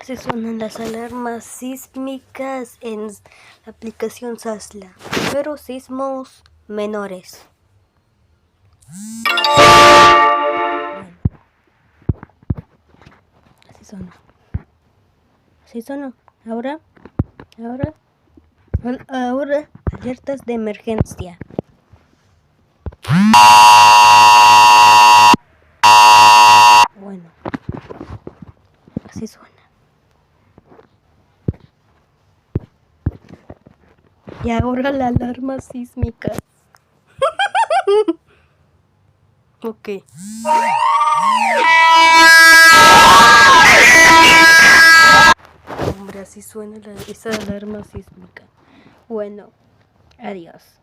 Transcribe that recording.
Se suenan las alarmas sísmicas en la aplicación Sasla. Pero sismos menores. Bueno, así sonó. Así sonó. Ahora, alertas de emergencia. Bueno, así suena. Y ahora la alarma sísmica. Ok. Hombre, así suena esa alarma sísmica. Bueno, adiós.